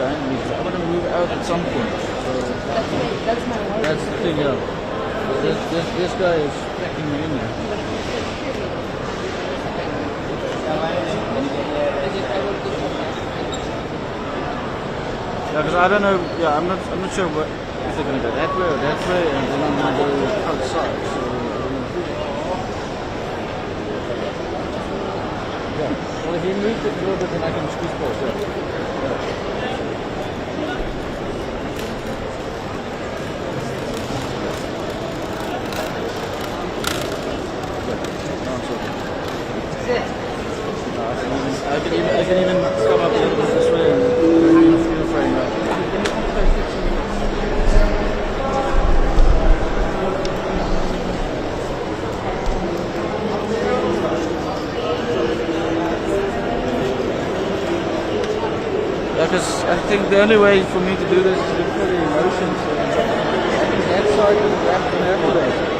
I'm going to move out at some point. So That's my wife. that's the thing, yeah. This guy is packing me in there. Yeah, because I don't know. Yeah, I'm not sure what if they're going to go that way or that way, and then I'm going to go outside. So yeah. Well, if you move it a little bit, then I can squeeze forward. Yeah. I can even come up a little bit this way and feel frame up. Yeah, because I think the only way for me to do this is to put the emotions that side of the back and after that.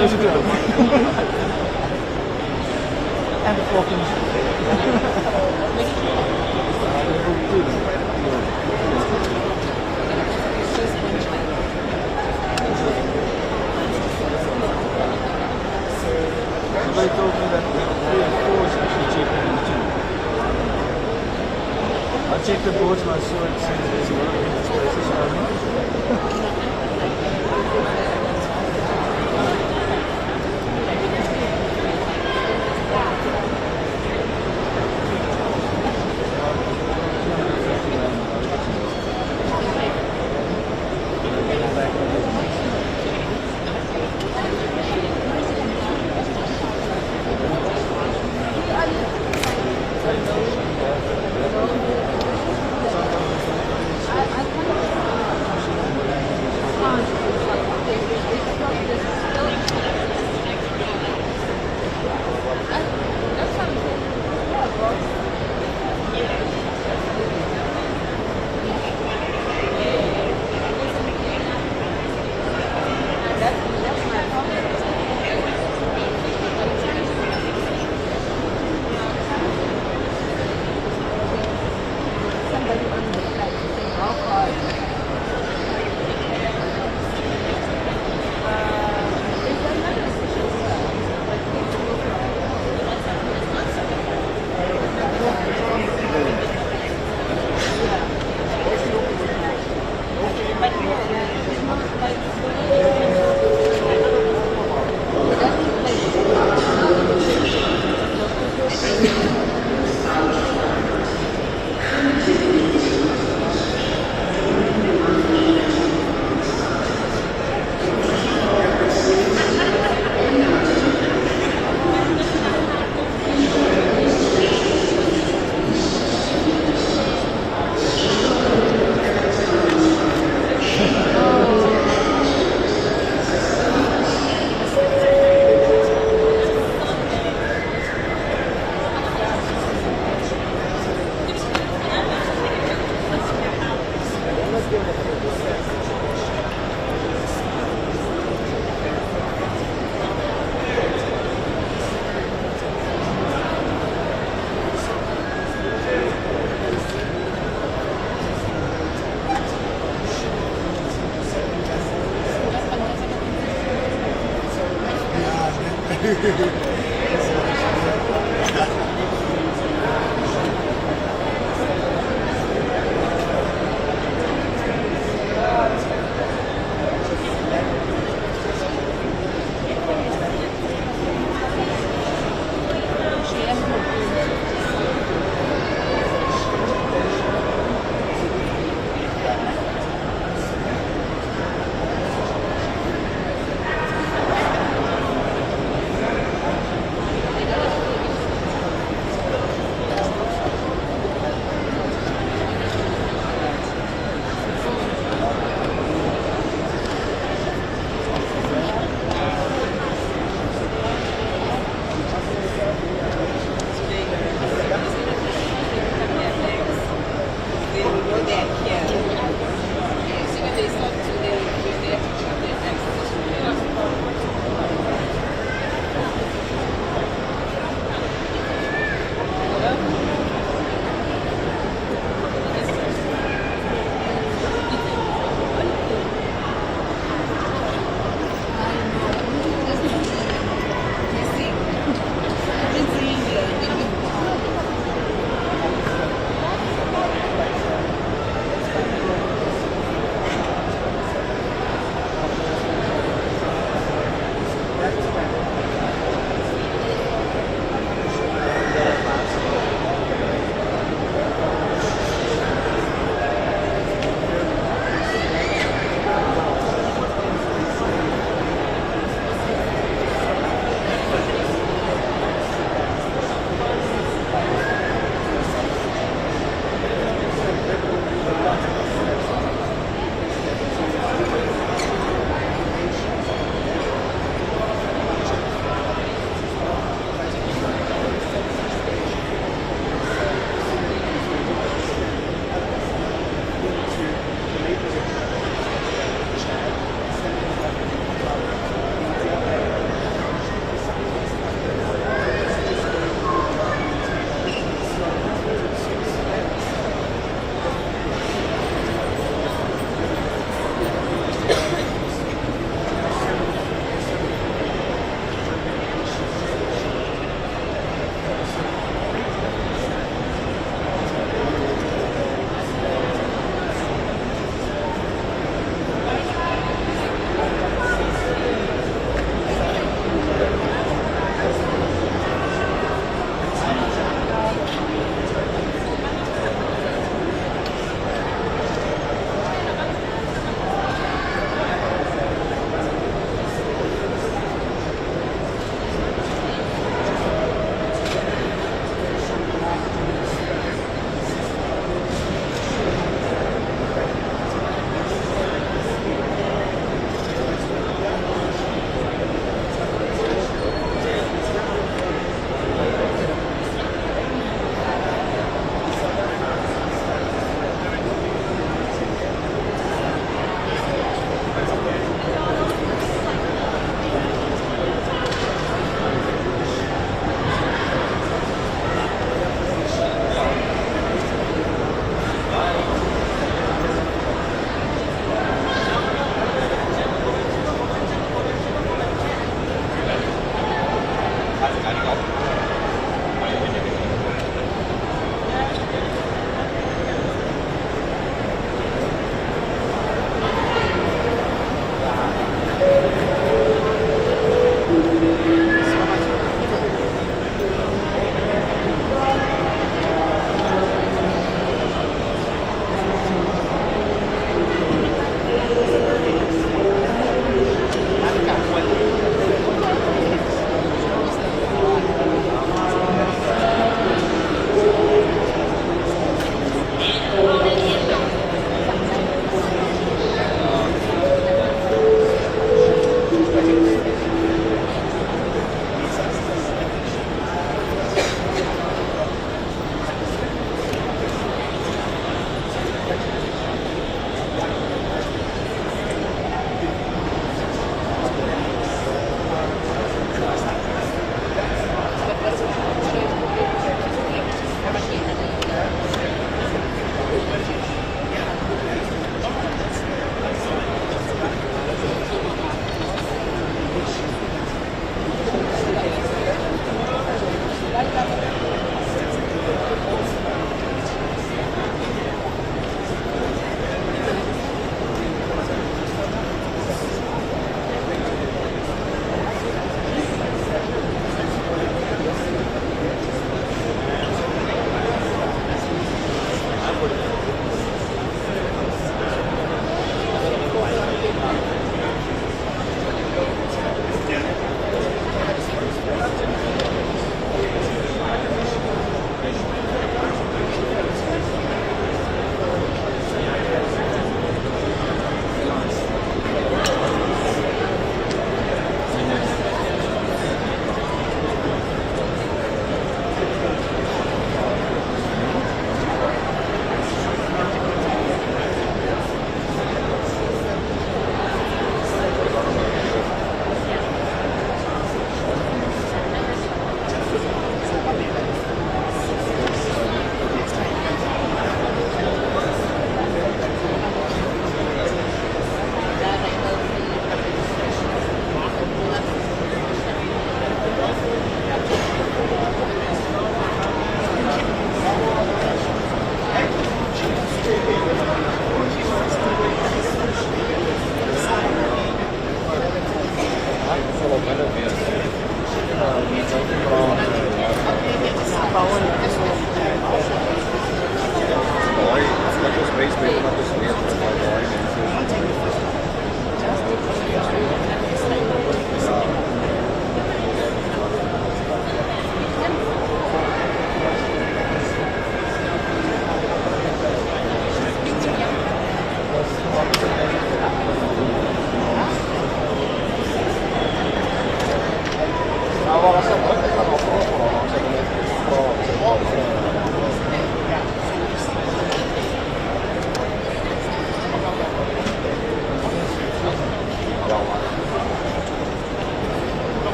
those are good. And the Falcons. They told me that 3 and 4 is actually cheaper than 2. I checked the boards and I saw it says there's a lot of empty spaces around.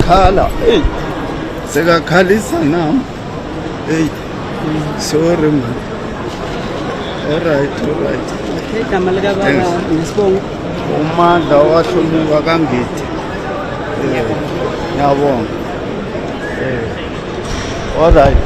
Khala, hey, sekakhalisa nami, hey, sorry man. All right. Igama likababa ngesibongo. Umandla wahlonipha kangithi. Ngiyabonga. All right.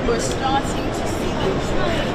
We're starting to see the trend.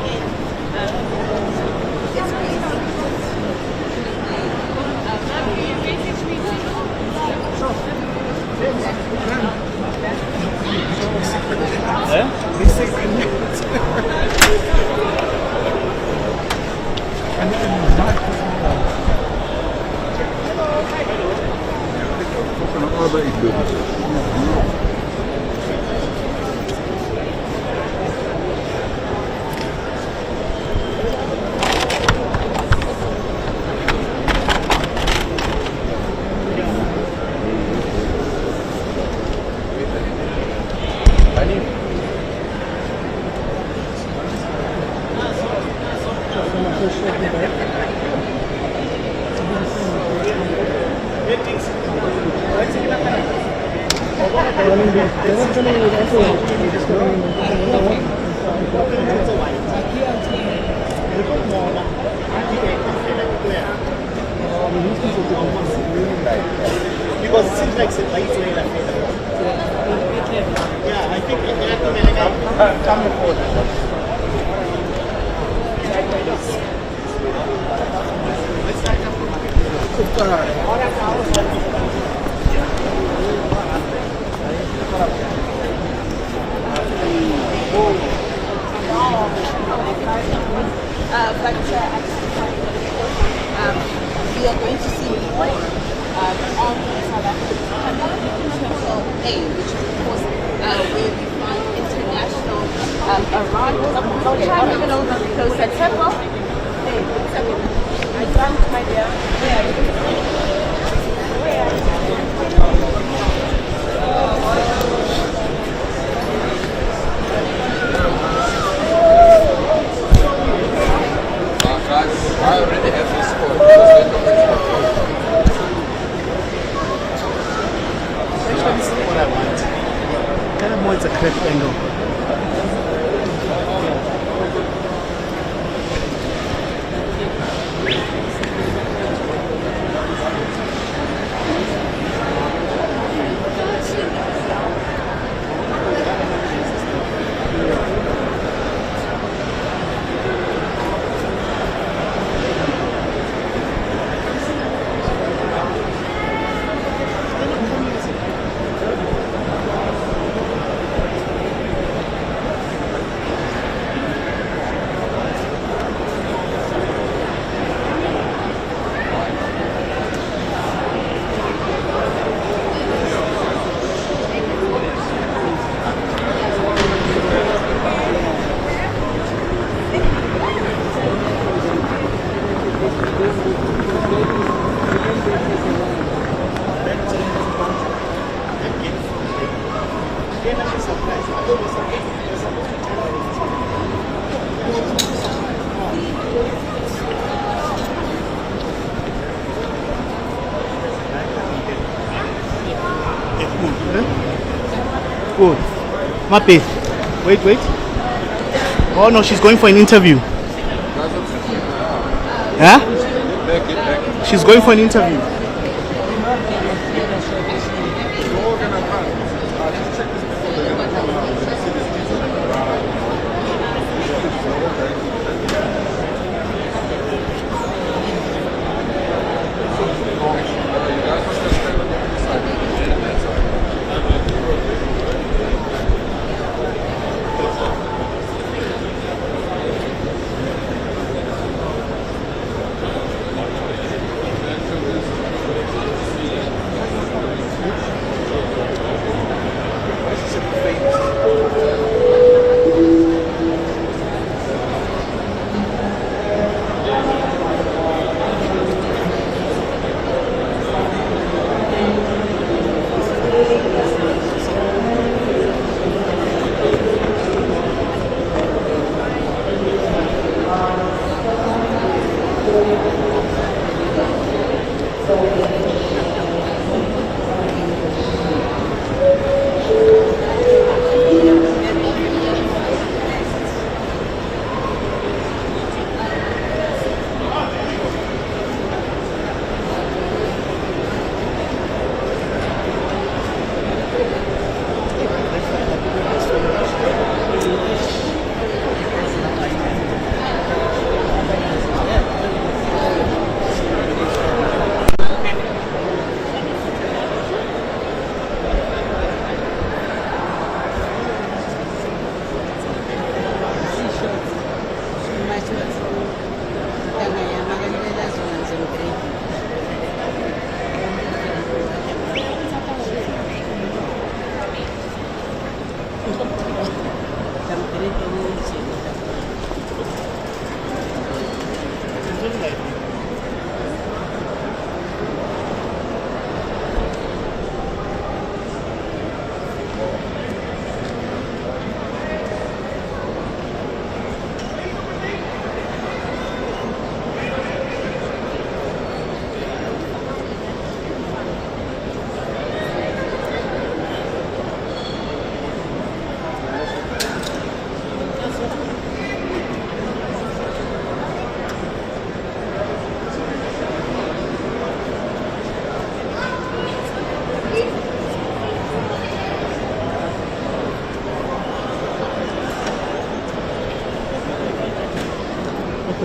Because it seems like it's late today. Yeah, I think it happened. Come forward. We are going to see more on South African aid, which is of course where we find international criminals because September. I drank my dear. best angle. Good. Mape. Wait. Oh no, she's going for an interview. Huh? She's going for an interview.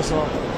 pessoal.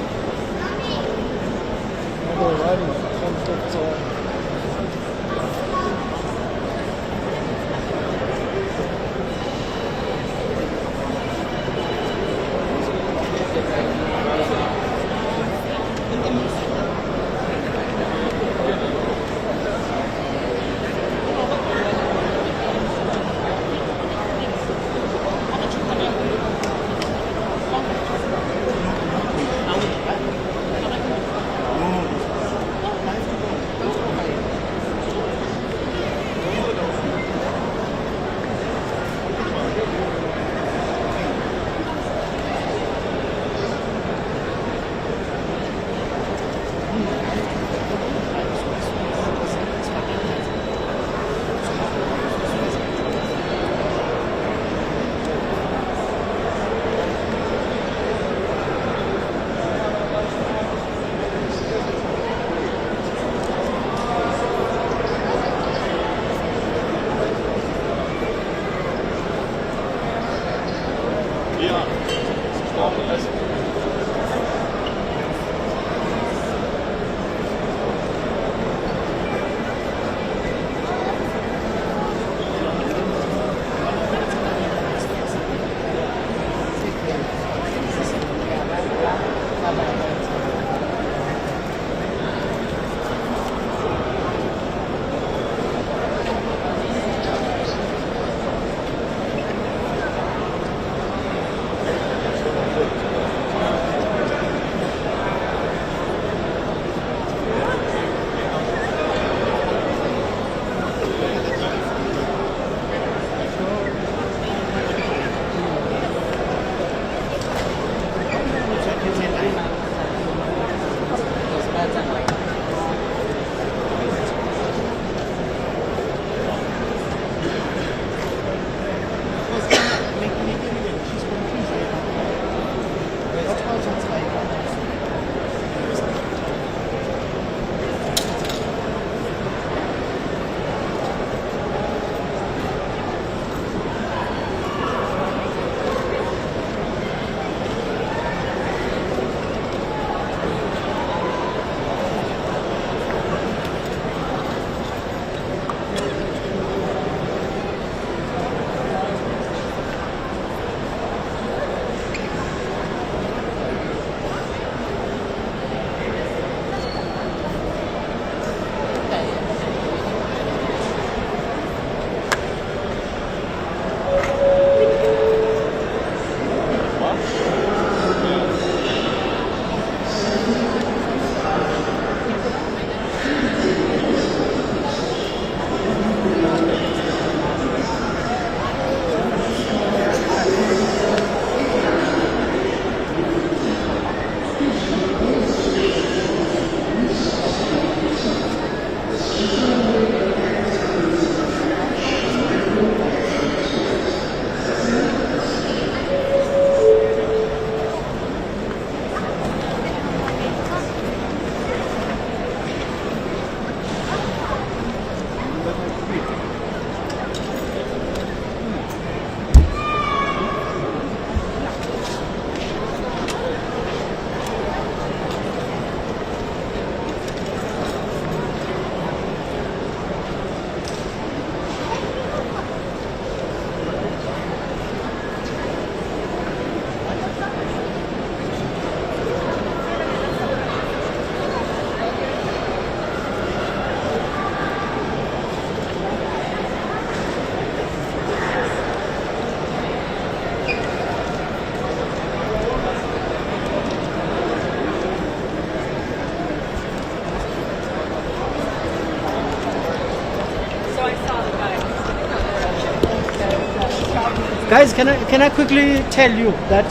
Guys, can I quickly tell you that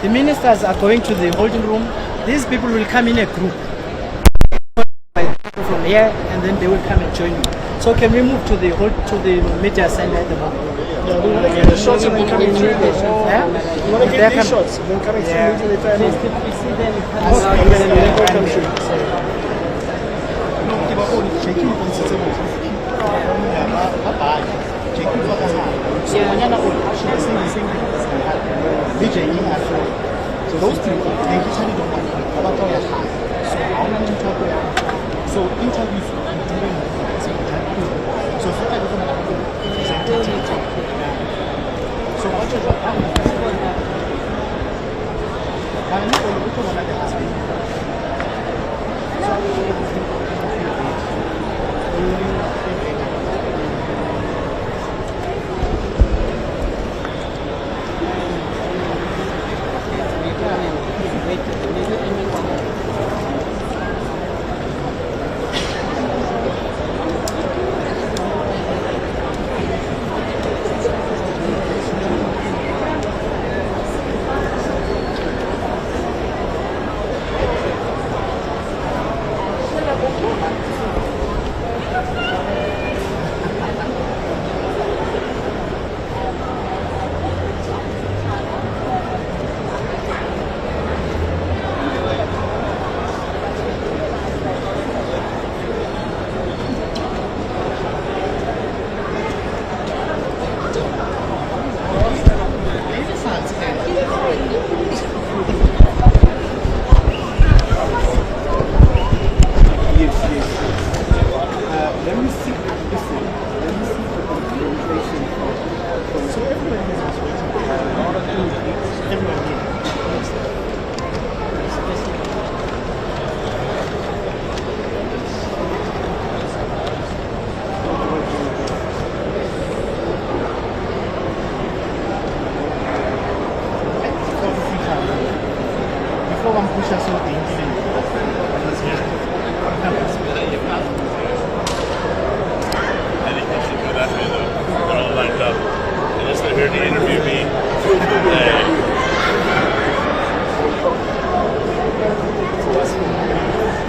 the ministers are going to the holding room. These people will come in a group from here, and then they will come and join you. So can we move to the media center at the moment? Yeah, we want to get the shots and then coming through. Yeah? We want to get these shots and then coming through into the family. We see them. And then we'll come through. So those people, they usually don't want to talk about their time. So how long do you talk about? So interviews and doing so if I don't know, so what is what happens? I know what you want to ask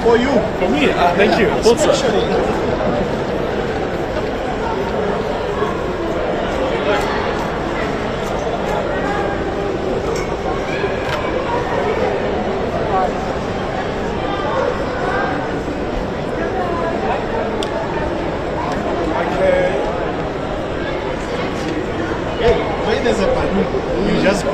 For you. For me? Thank you. When there's a balloon, you just go.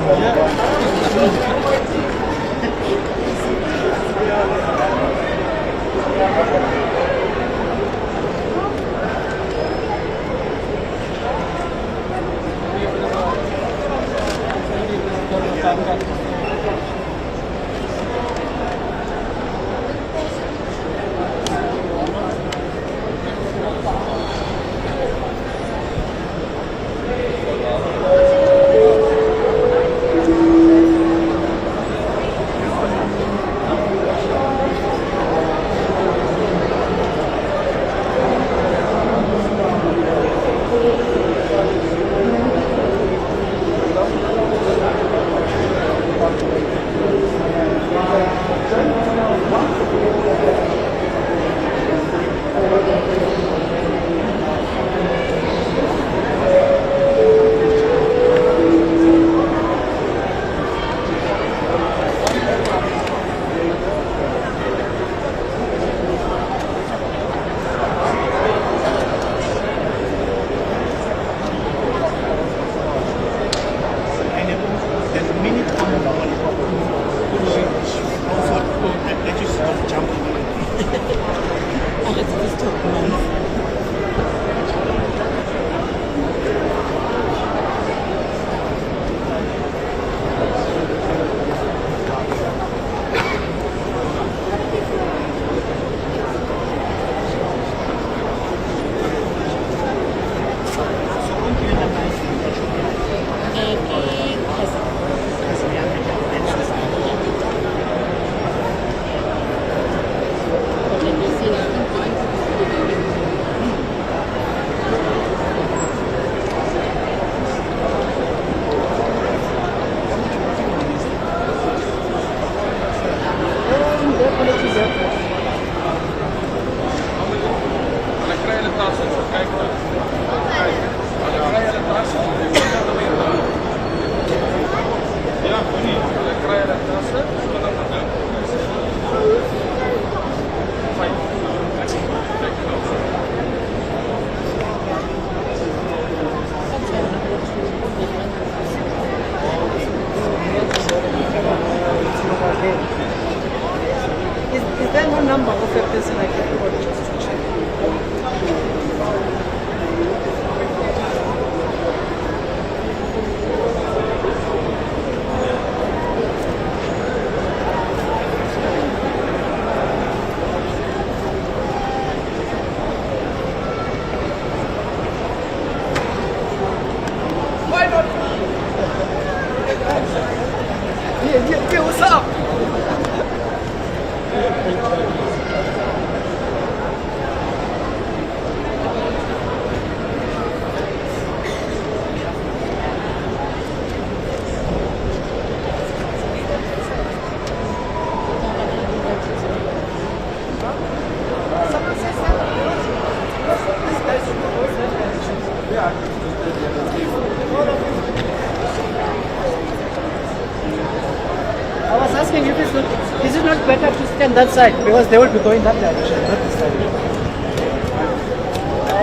taken that side because they will be going that direction, not this side.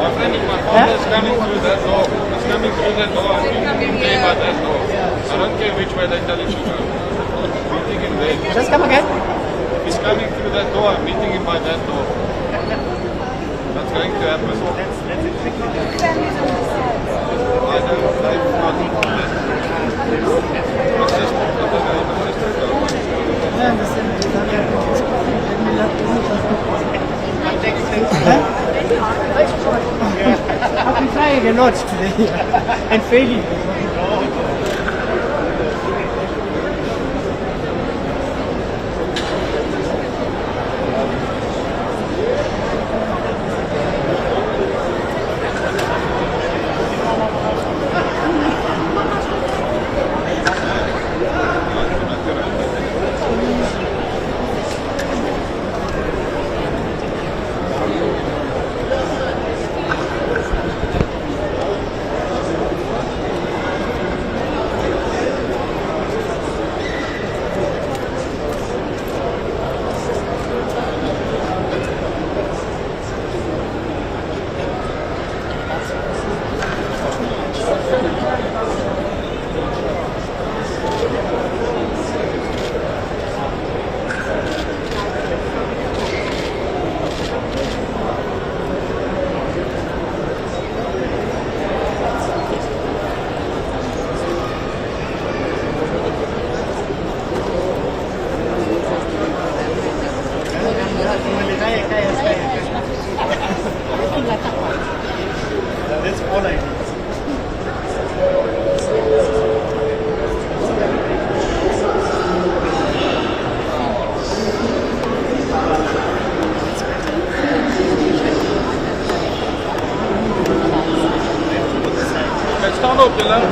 My friend, my father is coming through that door. He's coming through that door. I'm meeting him by that door. I don't care which way they tell you to go. Meeting him there. Just come again. He's coming through that door. I'm meeting him by that door. That's going to happen. That's exactly that. I know. They've got my sister. I understand. I've been trying a lot today and failing. That's all I need. Stand up, Dylan.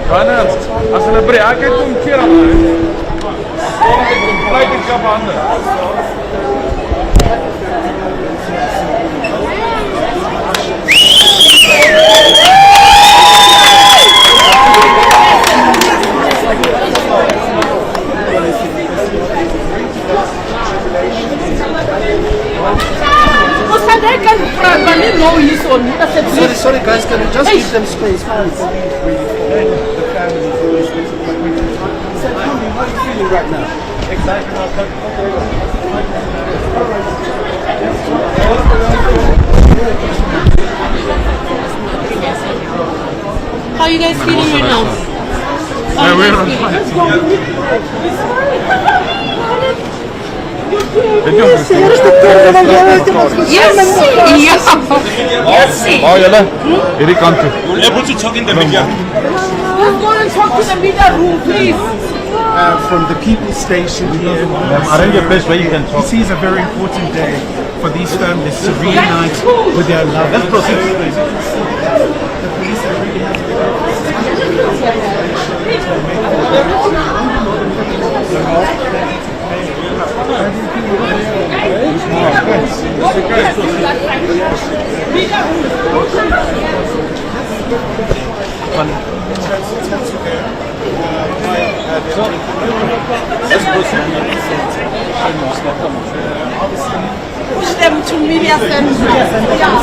Wanneer, als ze een break heeft, dan keer aan de blijf ik op handen. Sorry guys, can you just give them space, please? So, how are you feeling right now? Excited. How are you guys feeling right now? Ja, we're on fire. Oh, jelle. Hierdie kant toe. Yeah, put your talk in the media. Let's go and talk to the media room, please. From the People Station here. Arrange a place where you can talk. This is a very important day for these families to reunite with their loved ones. Let's proceed. The police are really Push them to media center. Yeah,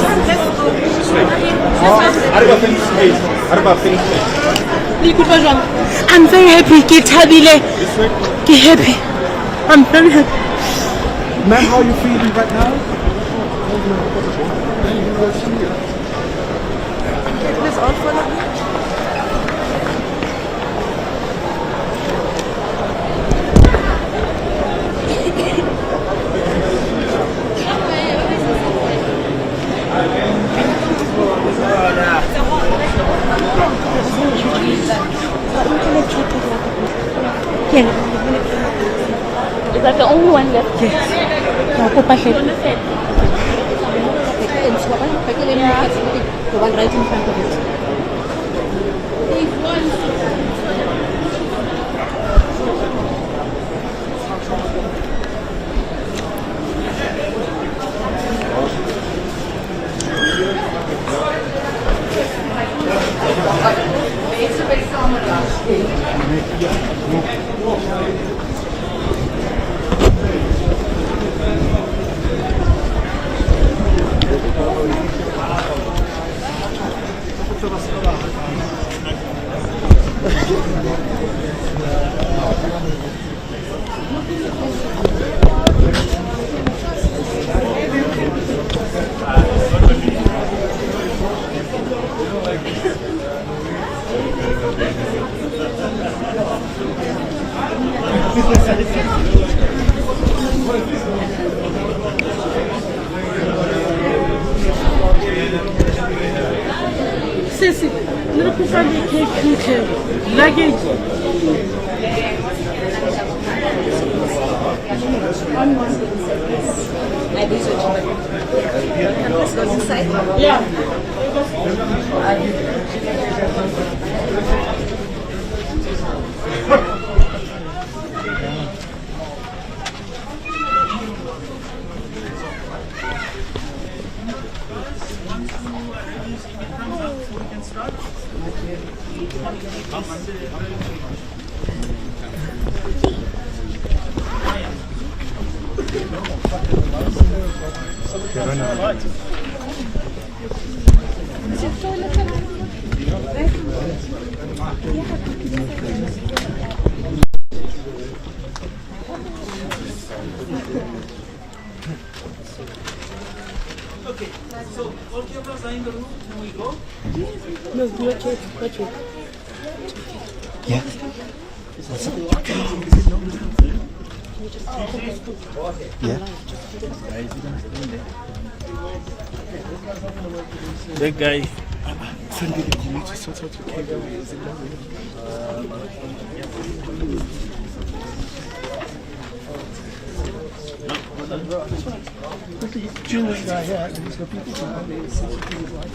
I'm very happy. Get happy. I'm very happy. Ma'am, how are you feeling right now? This all for me. Is that the only one left? Yes. No, go back here. The one right in front of it. Sissy, look at the cake. Luggage. Yeah. Okay, so all cameras are in the room. Can we go? No, not yet. Not yet. Yeah. Yeah. That guy. Sunday, can you just sort out your cable? Is it done? During this guy here, there's no people from the CCTV live.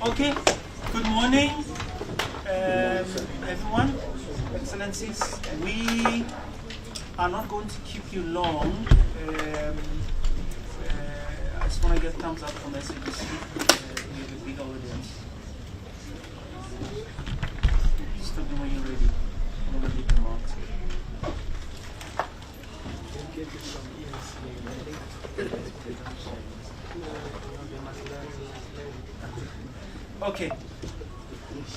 Okay, good morning, everyone, Excellencies. We are not going to keep you long. I just want to get thumbs up from SABC. We have a big audience. Just tell me when you're ready. I'm going to leave them out. Okay,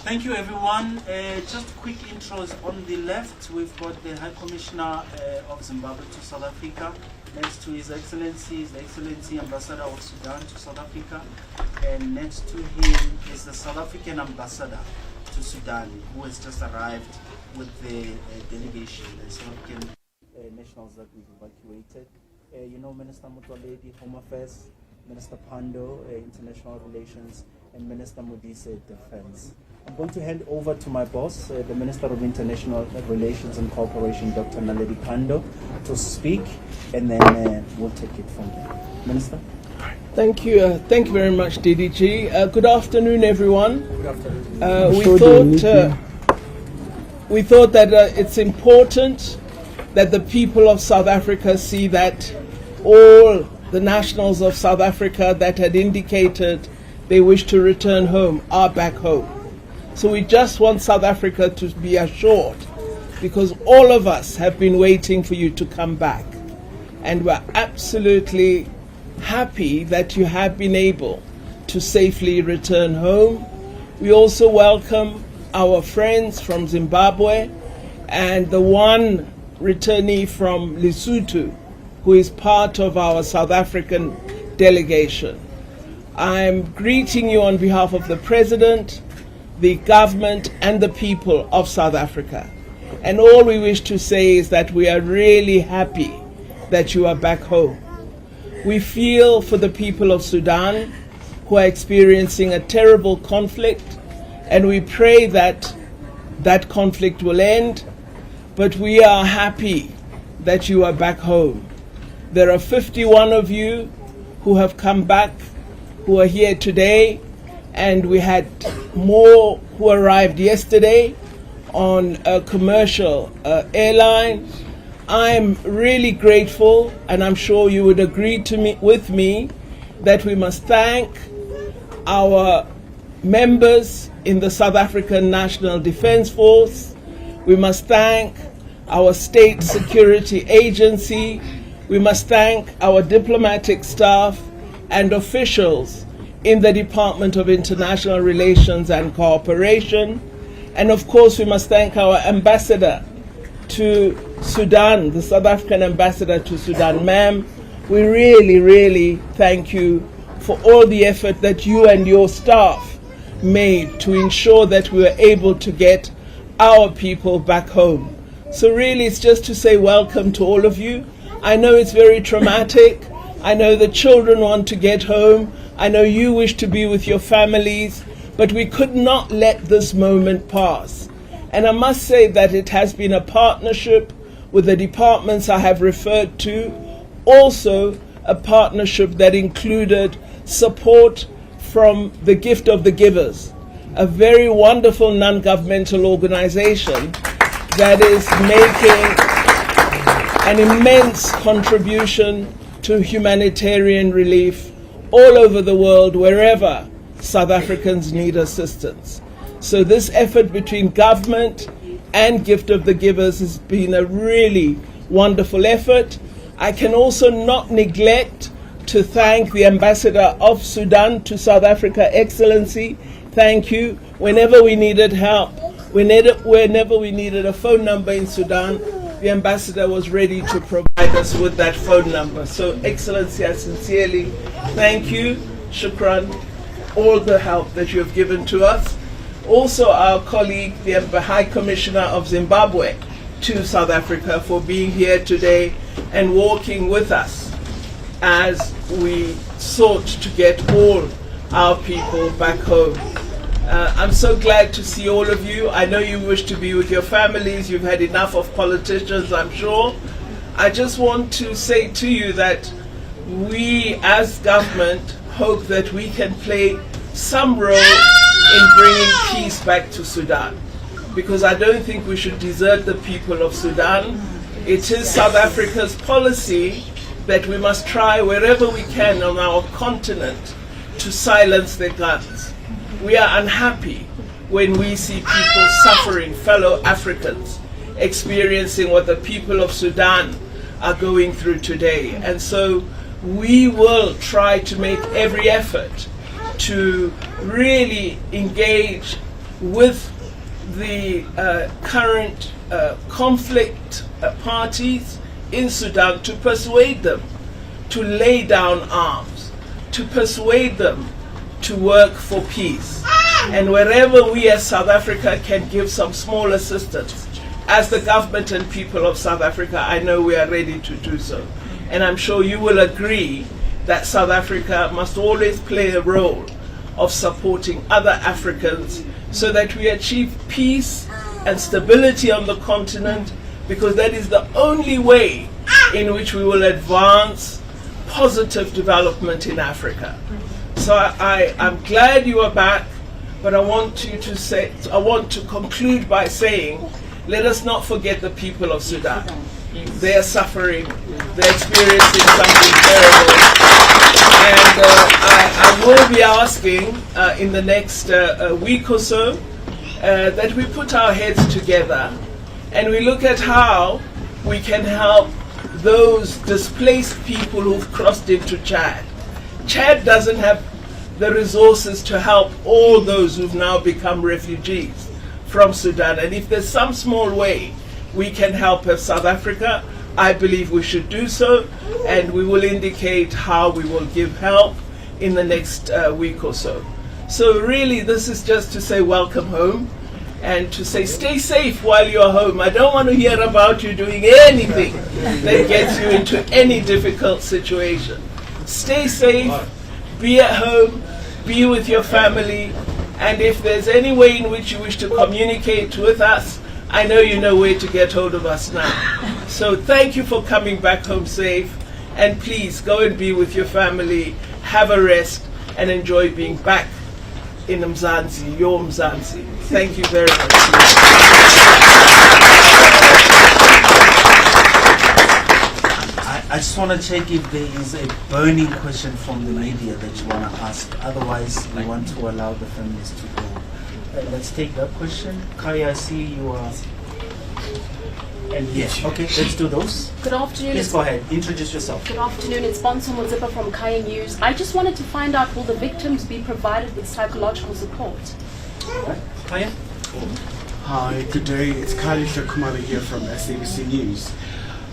thank you everyone. Just quick intros. On the left, we've got the High Commissioner of Zimbabwe to South Africa. Next to His Excellency, Ambassador of Sudan to South Africa. And next to him is the South African Ambassador to Sudan, who has just arrived with the delegation, the South African nationals that we've evacuated. You know, Minister Mutwaledi, Home Affairs, Minister Pando, International Relations, and Minister Modise, Defense. I'm going to hand over to my boss, the Minister of International Relations and Cooperation, Dr. Naledi Pando, to speak, and then we'll take it from there. Minister? Thank you. Thank you very much, DDG. Good afternoon, everyone. Good afternoon. We thought that it's important that the people of South Africa see that all the nationals of South Africa that had indicated they wish to return home are back home. So we just want South Africa to be assured, because all of us have been waiting for you to come back. And we're absolutely happy that you have been able to safely return home. We also welcome our friends from Zimbabwe and the one returnee from Lesotho, who is part of our South African delegation. I'm greeting you on behalf of the President, the government, and the people of South Africa. And all we wish to say is that we are really happy that you are back home. We feel for the people of Sudan, who are experiencing a terrible conflict, and we pray that that conflict will end, but we are happy that you are back home. There are 51 of you who have come back, who are here today, and we had more who arrived yesterday on a commercial airline. I'm really grateful, and I'm sure you would agree with me that we must thank our members in the South African National Defence Force. We must thank our state security agency. We must thank our diplomatic staff and officials in the Department of International Relations and Cooperation. And of course, we must thank our ambassador to Sudan, the South African ambassador to Sudan. Ma'am, we really, really thank you for all the effort that you and your staff made to ensure that we were able to get our people back home. So really it's just to say welcome to all of you. I know it's very traumatic. I know the children want to get home. I know you wish to be with your families, but we could not let this moment pass. And I must say that it has been a partnership with the departments I have referred to, also a partnership that included support from the Gift of the Givers, a very wonderful non-governmental organization that is making an immense contribution to humanitarian relief all over the world, wherever South Africans need assistance. So this effort between government and Gift of the Givers has been a really wonderful effort. I can also not neglect to thank the Ambassador of Sudan to South Africa, Excellency. Thank you. Whenever we needed help, whenever we needed a phone number in Sudan, the Ambassador was ready to provide us with that phone number. So, Excellency, I sincerely thank you. Shukran, all the help that you have given to us. Also, our colleague, the High Commissioner of Zimbabwe to South Africa, for being here today and walking with us as we sought to get all our people back home. I'm so glad to see all of you. I know you wish to be with your families. You've had enough of politicians, I'm sure. I just want to say to you that we as government hope that we can play some role in bringing peace back to Sudan, because I don't think we should desert the people of Sudan. It is South Africa's policy that we must try wherever we can on our continent to silence their guns. We are unhappy when we see people suffering, fellow Africans, experiencing what the people of Sudan are going through today. And so we will try to make every effort to really engage with the current conflict parties in Sudan, to persuade them to lay down arms, to persuade them to work for peace. And wherever we as South Africa can give some small assistance, as the government and people of South Africa, I know we are ready to do so. And I'm sure you will agree that South Africa must always play a role of supporting other Africans so that we achieve peace and stability on the continent, because that is the only way in which we will advance positive development in Africa. So I'm glad you are back, but I want to conclude by saying, let us not forget the people of Sudan. They are suffering, they're experiencing something terrible. And I will be asking in the next week or so that we put our heads together and we look at how we can help those displaced people who've crossed into Chad. Chad doesn't have the resources to help all those who've now become refugees from Sudan. And if there's some small way we can help as South Africa, I believe we should do so, and we will indicate how we will give help in the next week or so. So really, this is just to say welcome home and to say stay safe while you're home. I don't want to hear about you doing anything that gets you into any difficult situation. Stay safe, be at home, be with your family, and if there's any way in which you wish to communicate with us, I know you know where to get hold of us now. So thank you for coming back home safe, and please go and be with your family, have a rest, and enjoy being back in Mzansi, your Mzansi. Thank you very much. I just want to check if there is a burning question from the media that you want to ask. Otherwise, we want to allow the families to go. Let's take that question. Kaya, I see you are. And yes, okay, let's do those. Good afternoon. Please go ahead, introduce yourself. Good afternoon, it's Bonso Mozipa from Kaya News. I just wanted to find out, will the victims be provided with psychological support? Right. Kaya? Hi, good day. It's Kalisha Kumari here from SABC News.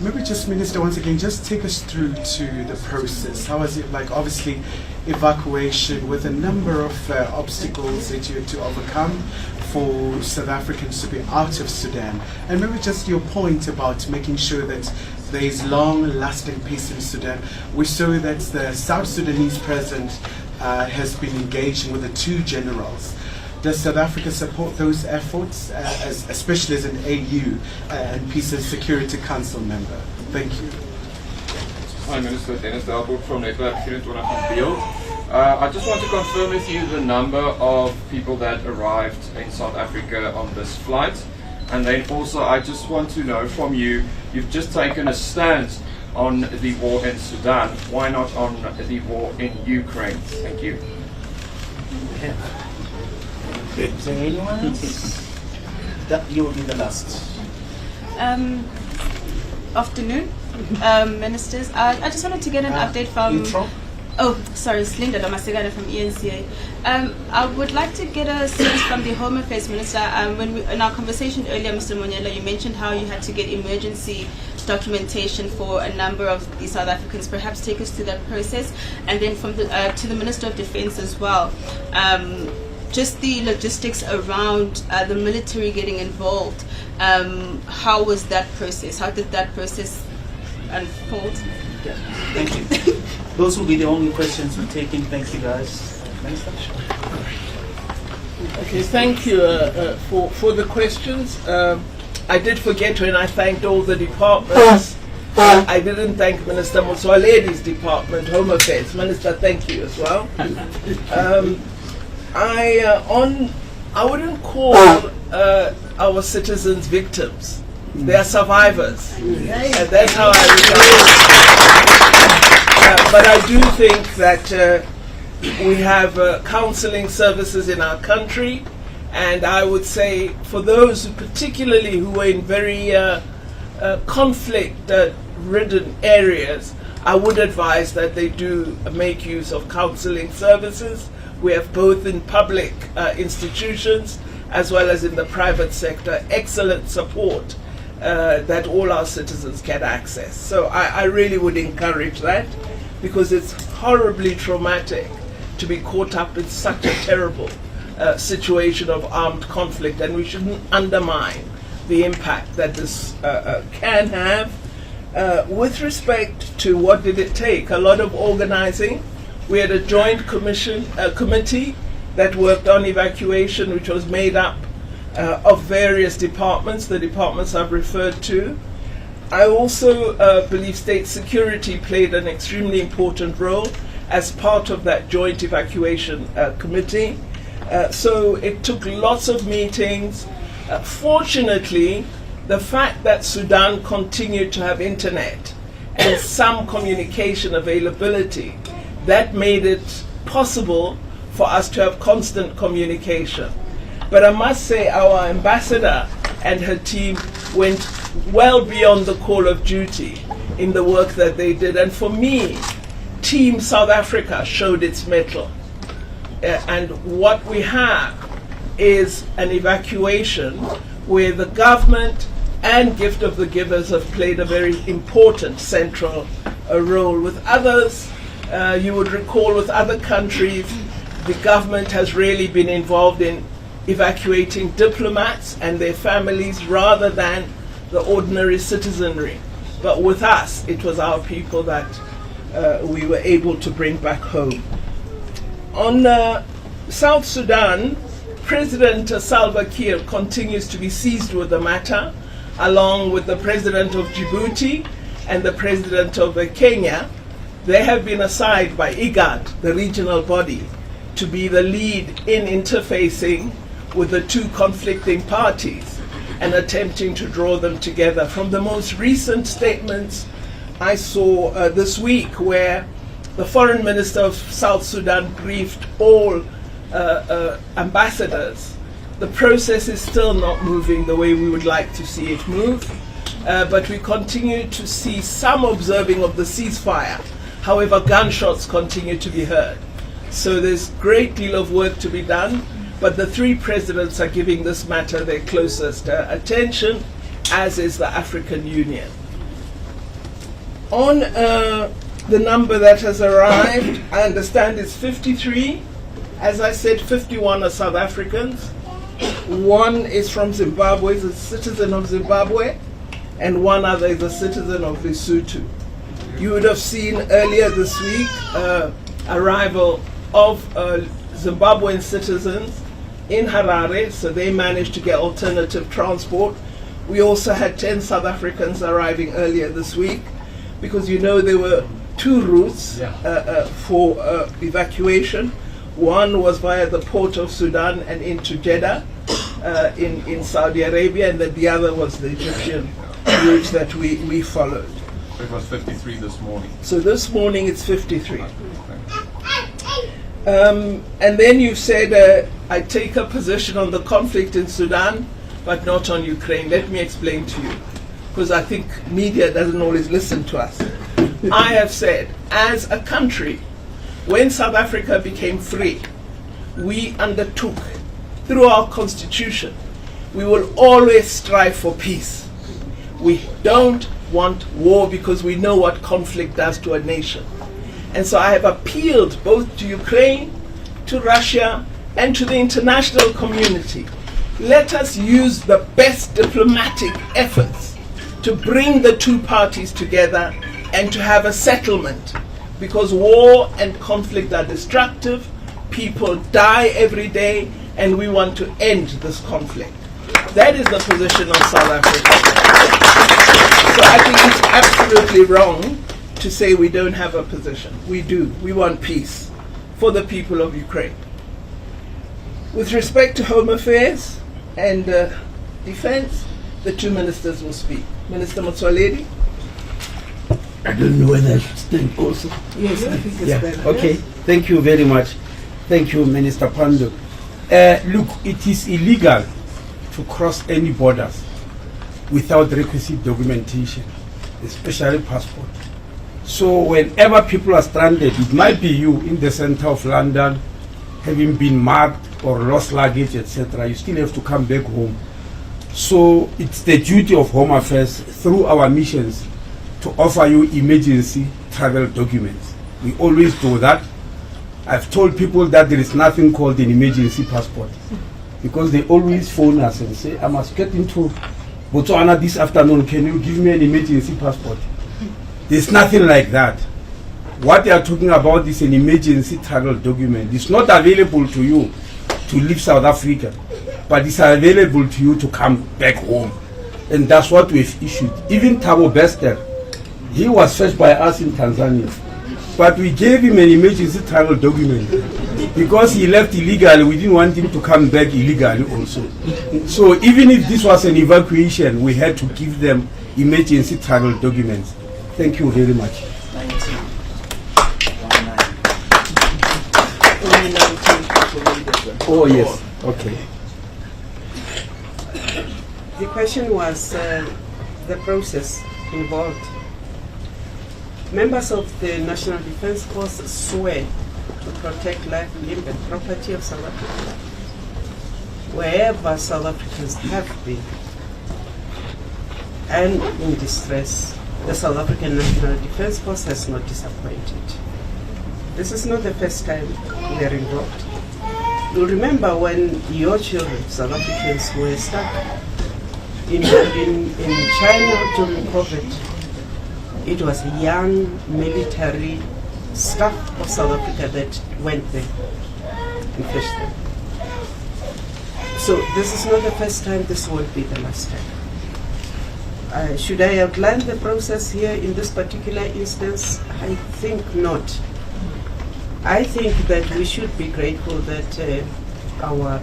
Maybe just, Minister, once again, just take us through to the process. How is it like, obviously, evacuation with a number of obstacles that you had to overcome for South Africans to be out of Sudan. And maybe just your point about making sure that there is long-lasting peace in Sudan. We saw that the South Sudanese president has been engaging with the two generals. Does South Africa support those efforts, especially as an AU and Peace and Security Council member? Thank you. Hi, Minister Dennis Delbroek from Netwerk 24 van Beeld. I just want to confirm with you the number of people that arrived in South Africa on this flight. And then also I just want to know from you, you've just taken a stand on the war in Sudan. Why not on the war in Ukraine? Thank you. Is there anyone else? That you will be the last. Afternoon, ministers. I just wanted to get an update from... Intro? Oh, sorry, it's Linda Domasigada from ENCA. I would like to get a sense from the Home Affairs Minister. In our conversation earlier, Mr. Monyela, you mentioned how you had to get emergency documentation for a number of the South Africans. Perhaps take us through that process. And then from the, to the Minister of Defence as well. Just the logistics around the military getting involved. How was that process? How did that process unfold? Yeah. Thank you. Those will be the only questions we're taking. Thank you, guys. Minister? Okay, thank you for the questions. I did forget when I thanked all the departments. I didn't thank Minister Motsoaledi's department, Home Affairs. Minister, thank you as well. I wouldn't call our citizens victims. They are survivors. And that's how I regard it. But I do think that we have counseling services in our country, and I would say for those particularly who are in very conflict-ridden areas, I would advise that they do make use of counseling services. We have both in public institutions as well as in the private sector excellent support that all our citizens can access. So I really would encourage that, because it's horribly traumatic to be caught up in such a terrible situation of armed conflict, and we shouldn't undermine the impact that this can have. With respect to what did it take, a lot of organizing. We had a joint committee that worked on evacuation, which was made up of various departments, the departments I've referred to. I also believe state security played an extremely important role as part of that joint evacuation committee. So it took lots of meetings. Fortunately, the fact that Sudan continued to have internet and some communication availability, that made it possible for us to have constant communication. But I must say our ambassador and her team went well beyond the call of duty in the work that they did. And for me, Team South Africa showed its mettle. And what we have is an evacuation where the government and Gift of the Givers have played a very important central role. With others, you would recall with other countries, the government has really been involved in evacuating diplomats and their families rather than the ordinary citizenry. But with us, it was our people that we were able to bring back home. On South Sudan, President Salva Kiir continues to be seized with the matter, along with the President of Djibouti and the President of Kenya. They have been assigned by IGAD, the regional body, to be the lead in interfacing with the two conflicting parties and attempting to draw them together. From the most recent statements I saw this week, where the Foreign Minister of South Sudan briefed all ambassadors, the process is still not moving the way we would like to see it move, but we continue to see some observing of the ceasefire. However, gunshots continue to be heard. So there's a great deal of work to be done, but the three presidents are giving this matter their closest attention, as is the African Union. On the number that has arrived, I understand it's 53. As I said, 51 are South Africans. One is from Zimbabwe, is a citizen of Zimbabwe, and one other is a citizen of Lesotho. You would have seen earlier this week arrival of Zimbabwean citizens in Harare, so they managed to get alternative transport. We also had 10 South Africans arriving earlier this week, because you know there were two routes for evacuation. One was via the port of Sudan and into Jeddah in Saudi Arabia, and then the other was the Egyptian route that we followed. It was 53 this morning. So this morning it's 53. And then you said, I take a position on the conflict in Sudan, but not on Ukraine. Let me explain to you, because I think media doesn't always listen to us. I have said, as a country, when South Africa became free, we undertook, through our constitution, we will always strive for peace. We don't want war because we know what conflict does to a nation. And so I have appealed both to Ukraine, to Russia, and to the international community. Let us use the best diplomatic efforts to bring the two parties together and to have a settlement, because war and conflict are destructive, people die every day, and we want to end this conflict. That is the position of South Africa. So I think it's absolutely wrong to say we don't have a position. We do. We want peace for the people of Ukraine. With respect to Home Affairs and Defense, the two ministers will speak. Minister Motsoaledi. I don't know whether I should stand also. Yes, I think it's better. Okay, thank you very much. Thank you, Minister Pando. Look, it is illegal to cross any borders without requisite documentation, especially passport. So whenever people are stranded, it might be you in the center of London, having been mugged or lost luggage, etc., you still have to come back home. So it's the duty of Home Affairs, through our missions, to offer you emergency travel documents. We always do that. I've told people that there is nothing called an emergency passport, because they always phone us and say, I must get into Botswana this afternoon, can you give me an emergency passport? There's nothing like that. What they are talking about is an emergency travel document. It's not available to you to leave South Africa, but it's available to you to come back home. And that's what we've issued. Even Thabo Bester, he was fetched by us in Tanzania, but we gave him an emergency travel document because he left illegally. We didn't want him to come back illegally also. So even if this was an evacuation, we had to give them emergency travel documents. Thank you very much. Oh yes, okay. The question was the process involved. Members of the National Defense Force swear to protect life, limb and property of South Africa wherever South Africans have been and in distress. The South African National Defense Force has not disappointed. This is not the first time we are involved. You'll remember when your children, South Africans, were stuck in China during COVID. It was young military staff of South Africa that went there and fetched them. So this is not the first time, this won't be the last time. Should I outline the process here in this particular instance? I think not. I think that we should be grateful that our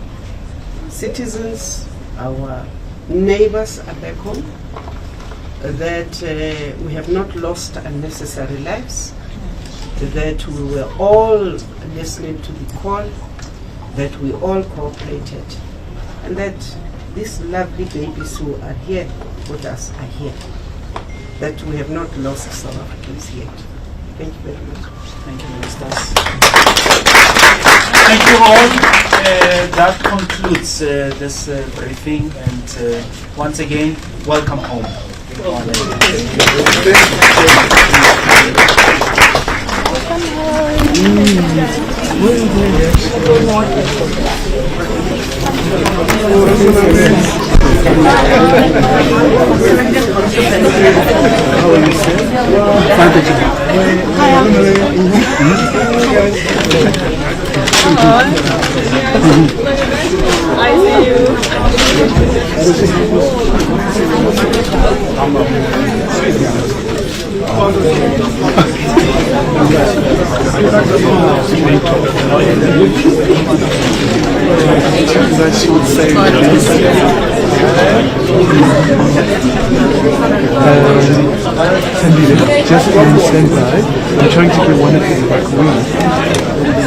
citizens, our neighbors are back home, that we have not lost unnecessary lives, that we were all listening to the call, that we all cooperated, and that these lovely babies who are here with us are here, that we have not lost South Africans yet. Thank you very much. Thank you, Ministers. Thank you all. That concludes this briefing, and once again, welcome home. Welcome home. How are you, sir? Fine, thank I see you. Just on standby. I'm trying to get one of them back away.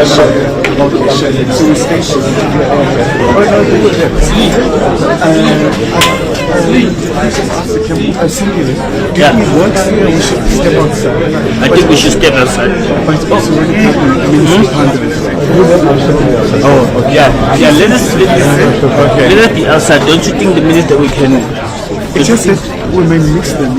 So we station. Yeah. We step outside. I think we should step outside. But it's also already happening. I mean, it's Oh, okay. Yeah, let us be outside. Don't you think the minute that we can... It's just that we may mix them.